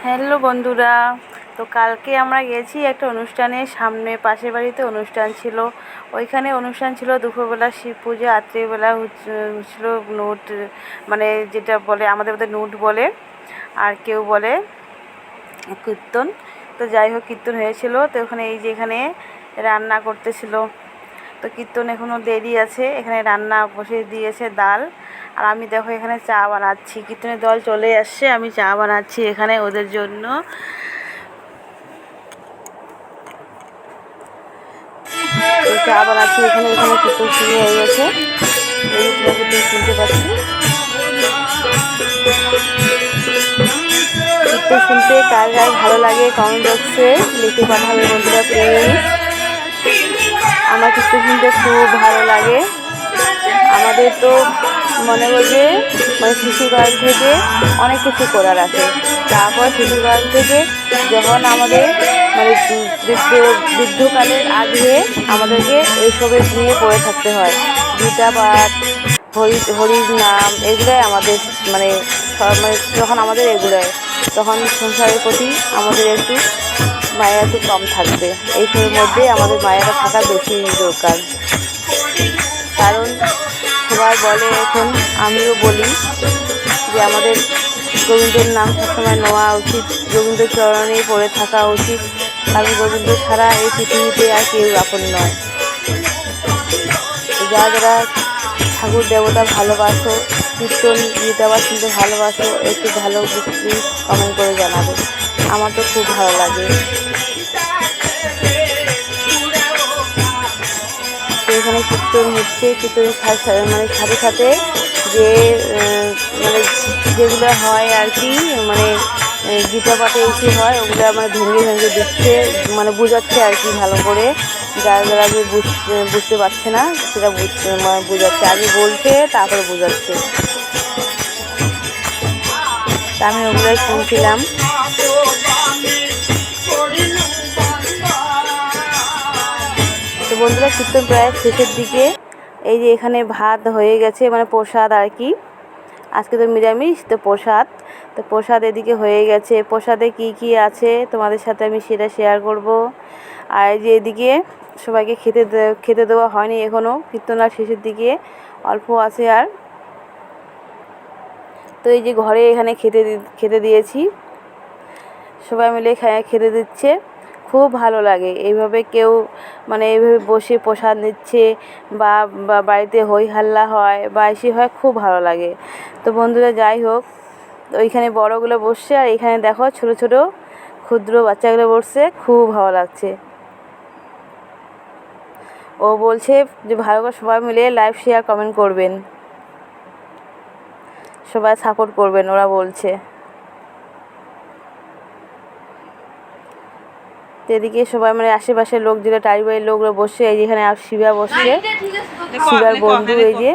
Hello বন্ধুরা, তো কালকে আমরা গেছি একটা অনুষ্ঠানে, সামনে পাশের বাড়িতে অনুষ্ঠান ছিল। ওইখানে অনুষ্ঠান ছিল দুপুরবেলা শিব পুজো, রাত্রিবেলা ছিল নোট, মানে যেটা বলে আমাদের মধ্যে নোট বলে, আর কেউ বলে কীর্তন। তো যাই হোক, কীর্তন হয়েছিল। তো ওখানে এই যে এখানে রান্না করতেছিল, তো কীর্তন এখনও দেরি আছে। এখানে রান্না বসে দিয়েছে, ডাল। আর আমি দেখো এখানে চা বানাচ্ছি, কীর্তনের দল চলে আসছে, আমি চা বানাচ্ছি এখানে ওদের জন্য। চা বানাচ্ছি এখানে, কীর্তন শুরু হয়ে গেছে, এই তোমরা কীর্তন শুনতে পাচ্ছি। কীর্তন শুনতে কার গায়ে ভালো লাগে কমেন্ট বক্সে লিখে পাঠাবে বন্ধুরা প্লিজ। আমার কীর্তন শুনতে খুব ভালো লাগে। আমাদের তো মনে করবে মানে শিশুকাল থেকে অনেক কিছু করার আছে। তারপর শিশুকাল থেকে যখন আমাদের মানে বৃদ্ধকালের আগে আমাদেরকে এইসবের নিয়ে পড়ে থাকতে হয়। গীতা পাঠ, হরির নাম, এগুলোই আমাদের মানে যখন আমাদের এগুলোয়, তখন সংসারের প্রতি আমাদের একটু মায়া একটু কম থাকবে। এইসবের মধ্যে আমাদের মায়াটা থাকা বেশি দরকার। কারণ সবাই বলে, এখন আমিও বলি যে আমাদের গোবিন্দের নাম সবসময় নেওয়া উচিত, গোবিন্দের চরণেই পড়ে থাকা উচিত। কারণ গোবিন্দ ছাড়া এই পৃথিবীতে আর কেউ আপন নয়। যারা ঠাকুর দেবতা ভালোবাসো, কীর্তন গীতা বা শুনতে ভালোবাসো, একটু ভালো প্লিজ কমেন্ট করে জানাবে। আমার তো খুব ভালো লাগে। তো এখানে কীর্তন হচ্ছে, কীর্তনের মানে সাথে সাথে যে মানে যেগুলো হয় আর কি, মানে গীতা পাঠে এসে হয়, ওগুলো মানে ভেঙে ভেঙে দিচ্ছে, মানে বোঝাচ্ছে আর কি ভালো করে। যারা বুঝতে পারছে না সেটা বোঝাচ্ছে, আগে বলছে তারপরে বোঝাচ্ছে। তা আমি ওগুলোই শুনছিলাম। তো বন্ধুরা, কীর্তন প্রায় শেষের দিকে। এই যে এখানে ভাত হয়ে গেছে, মানে প্রসাদ আর কি, আজকে তো নিরামিষ, তো প্রসাদ এদিকে হয়ে গেছে। প্রসাদে কি কি আছে তোমাদের সাথে আমি সেটা শেয়ার করব। আর এই যে এদিকে সবাইকে খেতে দেওয়া হয়নি এখনও, কীর্তন আর শেষের দিকে অল্প আছে আর। তো এই যে ঘরে এখানে খেতে দিয়েছি, সবাই মিলে খেতে দিচ্ছে। খুব ভালো লাগে এইভাবে কেউ মানে এইভাবে বসে প্রসাদ নিচ্ছে, বা বাড়িতে হই হাল্লা হয় বা এসে হয়, খুব ভালো লাগে। তো বন্ধুরা যাই হোক, ওইখানে বড়গুলো বসছে, আর এখানে দেখো ছোট ছোট ক্ষুদ্র বাচ্চাগুলো বসছে, খুব ভালো লাগছে। ও বলছে যে ভালো করে সবাই মিলে লাইভ শেয়ার কমেন্ট করবেন, সবাই সাপোর্ট করবেন, ওরা বলছে। এদিকে সবাই মানে আশেপাশের লোক, যেটা টারি বাড়ির লোকরা বসছে, এই যেখানে শিবা বসছে, শিবার বন্ধু। এই যে